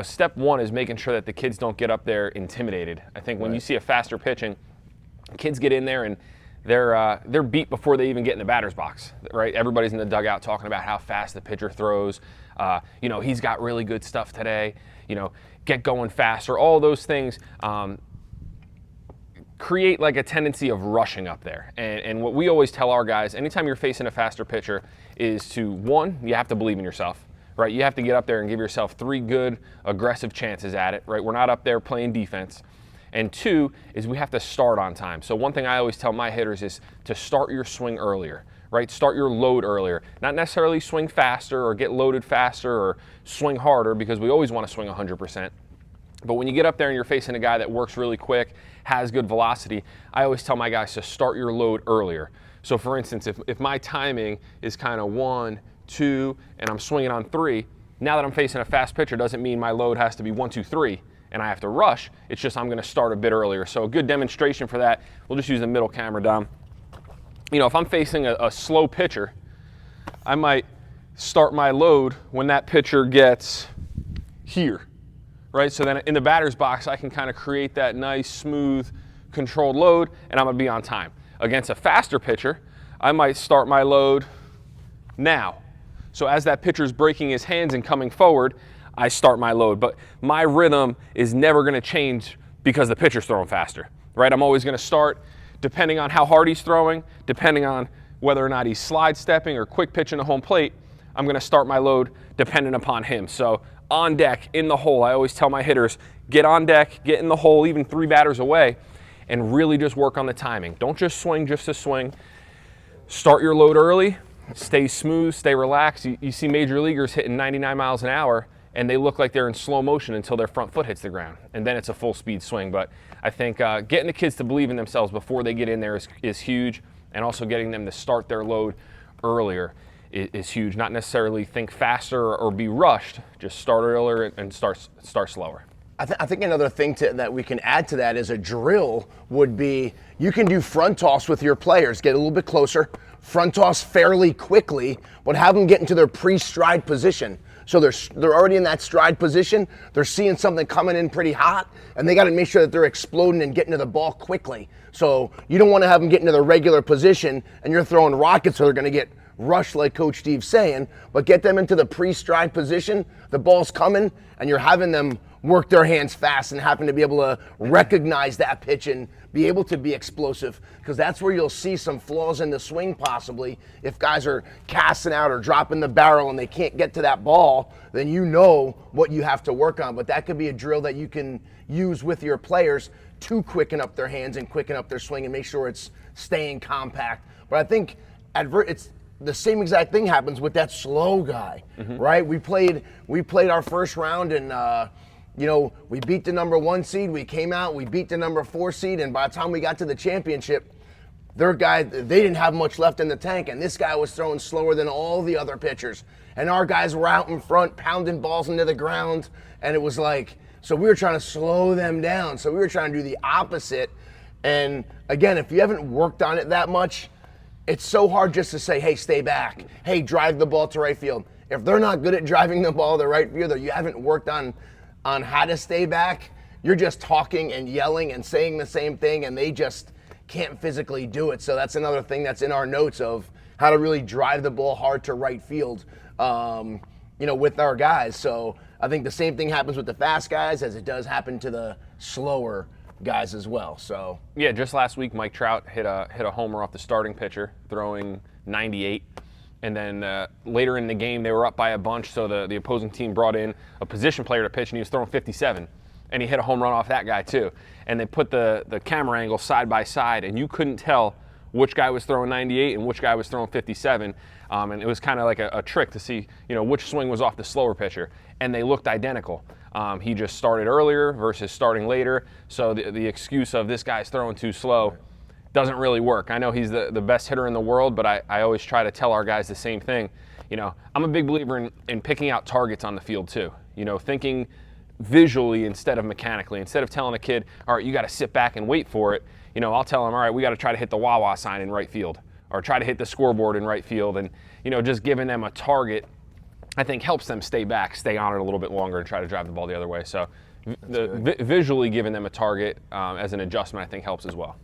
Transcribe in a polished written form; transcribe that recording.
step one is making sure that the kids don't get up there intimidated. I think when you see a faster pitch and kids get in there and they're beat before they even get in the batter's box, right? Everybody's in the dugout talking about how fast the pitcher throws. He's got really good stuff today. Get going faster. All those things create like a tendency of rushing up there. And what we always tell our guys, anytime you're facing a faster pitcher, is to, one, you have to believe in yourself. Right, you have to get up there and give yourself 3 good, aggressive chances at it. Right, we're not up there playing defense. And 2 is we have to start on time. So one thing I always tell my hitters is to start your swing earlier. Right, start your load earlier. Not necessarily swing faster or get loaded faster or swing harder, because we always want to swing 100%. But when you get up there and you're facing a guy that works really quick, has good velocity, I always tell my guys to start your load earlier. So for instance, if my timing is kind of 1, 2, and I'm swinging on 3, now that I'm facing a fast pitcher doesn't mean my load has to be 1, 2, 3 and I have to rush. It's just I'm going to start a bit earlier. So a good demonstration for that, we'll just use the middle camera, Dom. If I'm facing a slow pitcher, I might start my load when that pitcher gets here, right? So then in the batter's box, I can kind of create that nice, smooth, controlled load, and I'm going to be on time. Against a faster pitcher, I might start my load now. So as that pitcher's breaking his hands and coming forward, I start my load. But my rhythm is never going to change because the pitcher's throwing faster, right? I'm always going to start depending on how hard he's throwing, depending on whether or not he's slide stepping or quick pitching to home plate. I'm going to start my load dependent upon him. So on deck, in the hole, I always tell my hitters, get on deck, get in the hole, even 3 batters away, and really just work on the timing. Don't just swing just to swing. Start your load early. Stay smooth, stay relaxed. You see major leaguers hitting 99 miles an hour, and they look like they're in slow motion until their front foot hits the ground, and then it's a full speed swing. But I think getting the kids to believe in themselves before they get in there is huge, and also getting them to start their load earlier is huge. Not necessarily think faster or be rushed, just start earlier and start slower. I think another thing that we can add to that as a drill would be you can do front toss with your players, get a little bit closer, front toss fairly quickly, but have them get into their pre-stride position. So they're already in that stride position, they're seeing something coming in pretty hot, and they got to make sure that they're exploding and getting to the ball quickly. So you don't want to have them get into their regular position and you're throwing rockets so they're going to get rushed like Coach Steve's saying, but get them into the pre-stride position, the ball's coming, and you're having them work their hands fast and happen to be able to recognize that pitch and be able to be explosive, because that's where you'll see some flaws in the swing possibly. If guys are casting out or dropping the barrel and they can't get to that ball, then you know what you have to work on. But that could be a drill that you can use with your players to quicken up their hands and quicken up their swing and make sure it's staying compact. But I think it's the same exact thing happens with that slow guy, right? We played our first round and we beat the number 1 seed. We came out, we beat the number 4 seed, and by the time we got to the championship, they didn't have much left in the tank, and this guy was throwing slower than all the other pitchers. And our guys were out in front pounding balls into the ground, and it was like, so we were trying to slow them down. So we were trying to do the opposite. And again, if you haven't worked on it that much, it's so hard just to say, hey, stay back. Hey, drive the ball to right field. If they're not good at driving the ball to right field, or you haven't worked on how to stay back, you're just talking and yelling and saying the same thing, and they just can't physically do it. So that's another thing that's in our notes of how to really drive the ball hard to right field, with our guys. So I think the same thing happens with the fast guys as it does happen to the slower guys as well. So yeah, just last week, Mike Trout hit a homer off the starting pitcher, throwing 98. And then later in the game, they were up by a bunch, so the opposing team brought in a position player to pitch, and he was throwing 57. And he hit a home run off that guy, too. And they put the camera angle side by side, and you couldn't tell which guy was throwing 98 and which guy was throwing 57. And it was kind of like a trick to see, which swing was off the slower pitcher. And they looked identical. He just started earlier versus starting later. So the excuse of this guy's throwing too slow doesn't really work. I know he's the best hitter in the world, but I always try to tell our guys the same thing. I'm a big believer in picking out targets on the field too. Thinking visually instead of mechanically. Instead of telling a kid, all right, you got to sit back and wait for it, I'll tell him, all right, we got to try to hit the Wawa sign in right field, or try to hit the scoreboard in right field, and just giving them a target I think helps them stay back, stay on it a little bit longer, and try to drive the ball the other way. So visually giving them a target as an adjustment, I think helps as well.